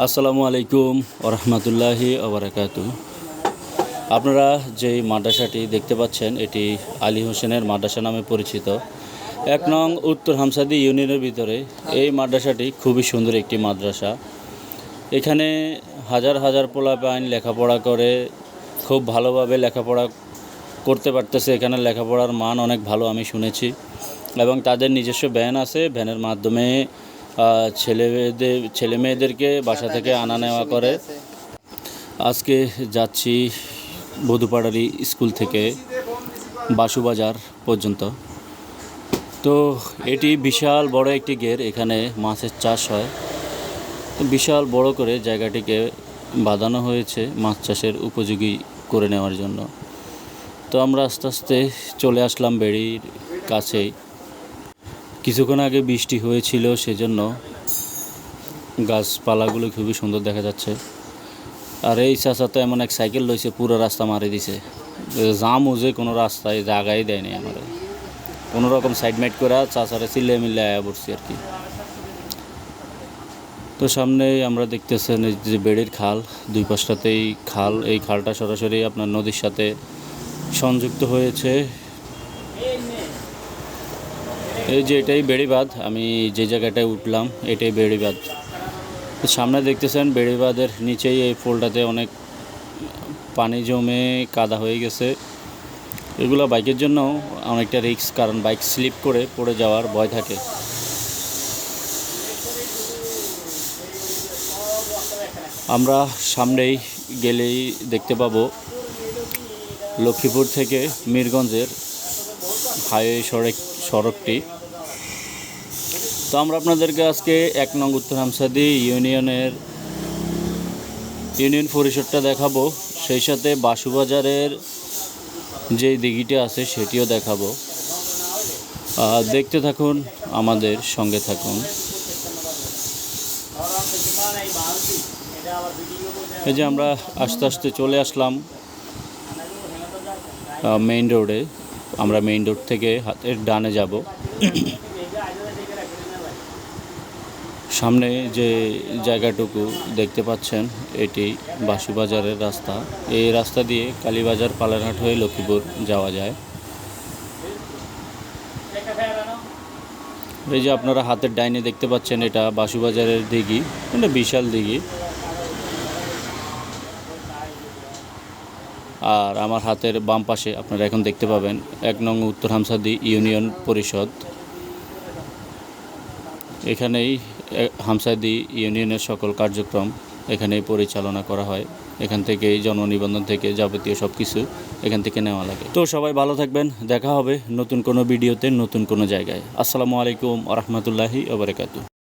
আসসালামু আলাইকুম ওরহমতুল্লাহি ওবরাকাতু। আপনারা যেই মাদ্রাসাটি দেখতে পাচ্ছেন এটি আলী হোসেনের মাদ্রাসা নামে পরিচিত। ১ নং উত্তর হামসাদি ইউনিয়নের ভিতরে এই মাদ্রাসাটি খুবই সুন্দর একটি মাদ্রাসা। এখানে হাজার হাজার পোলাপাইন লেখাপড়া করে খুব ভালোভাবে লেখাপড়া করতে পারতেছে। এখানে লেখাপড়ার মান অনেক ভালো আমি শুনেছি, এবং তাদের নিজস্ব ভ্যান আছে। ভ্যানের মাধ্যমে ছেলে মেয়েদেরকে বাসা থেকে আনা নেওয়া করে। আজকে যাচ্ছি বধুপাড়ারি স্কুল থেকে বাসুবাজার পর্যন্ত। তো এটি বিশাল বড় একটি ঘের, এখানে মাছের চাষ হয়। তো বিশাল বড় করে জায়গাটিকে বাঁধানো হয়েছে মাছ চাষের উপযোগী করে নেওয়ার জন্য। তো আমরা আস্তে আস্তে চলে আসলাম বেড়ির কাছেই। কিছুক্ষণ আগে বৃষ্টি হয়েছিল, সেজন্য গাছপালাগুলো খুবই সুন্দর দেখা যাচ্ছে। আর এই চাচা তো এমন এক সাইকেল লইছে, পুরো রাস্তা মারি দিছে। জাম যে কোনো রাস্তায় জায়গাই দেয়নি আমার, কোনো রকম সাইড মাইট করে চাচারে চিল্লে মিল্লে আয়া পড়ছি আর কি। তো সামনেই আমরা দেখতেছেন যে বেড়ির খাল, দুই পাশটাতেই খাল। এই খালটা সরাসরি আপনার নদীর সাথে সংযুক্ত হয়েছে। এই যে এটাই বেড়িবাঁধ, আমি যে জায়গাটায় উঠলাম এটাই বেড়িবাঁধ। সামনে দেখতেছেন বেড়িবাঁধের নিচেই এই পোলটাতে অনেক পানি জমে কাদা হয়ে গেছে। এগুলো বাইকের জন্য অনেকটা রিস্ক, কারণ বাইক স্লিপ করে পড়ে যাওয়ার ভয় থাকে। আমরা সামনেই গেলেই দেখতে পাবো লক্ষ্মীপুর থেকে মিরগঞ্জের হাইওয়ে সড়কটি। তো আমরা আপনাদেরকে আজকে ১ নং উত্তর হামসাদি ইউনিয়ন পরিষদটা দেখাবো, সেই সাথে বাসুবাজারের যে দিঘিটা আছে সেটিও দেখাবো। দেখতে থাকুন, আমাদের সঙ্গে থাকুন। এই যে আমরা আস্তে আস্তে চলে আসলাম মেইন রোডে। আমরা মেইন রোড থেকে হাতের ডানে যাব। সামনে যে জায়গাটুকু দেখতে পাচ্ছেন এটি বাসুবাজারের রাস্তা। এই রাস্তা দিয়ে কালীবাজার পালারহাট হয়ে লক্ষ্মীপুর যাওয়া যায়। এই যে আপনারা হাতের ডাইনে দেখতে পাচ্ছেন এটা বাসুবাজারের দিঘি, এটা বিশাল দিঘি। আর আমার হাতের বাম পাশে আপনারা এখন দেখতে পাবেন ১ নং উত্তর হামসাদি ইউনিয়ন পরিষদ। এখানেই হামসাদি ইউনিয়নের সকল কার্যক্রম এখানেই পরিচালনা করা হয়। এখান থেকে জন্ম নিবন্ধন থেকে যাবতীয় সব কিছু এখান থেকে নেওয়া লাগে। তো সবাই ভালো থাকবেন, দেখা হবে নতুন কোনো ভিডিওতে নতুন কোনো জায়গায়। আসসালামু আলাইকুম ওরহমতুল্লাহি ওবরাকাতুহু।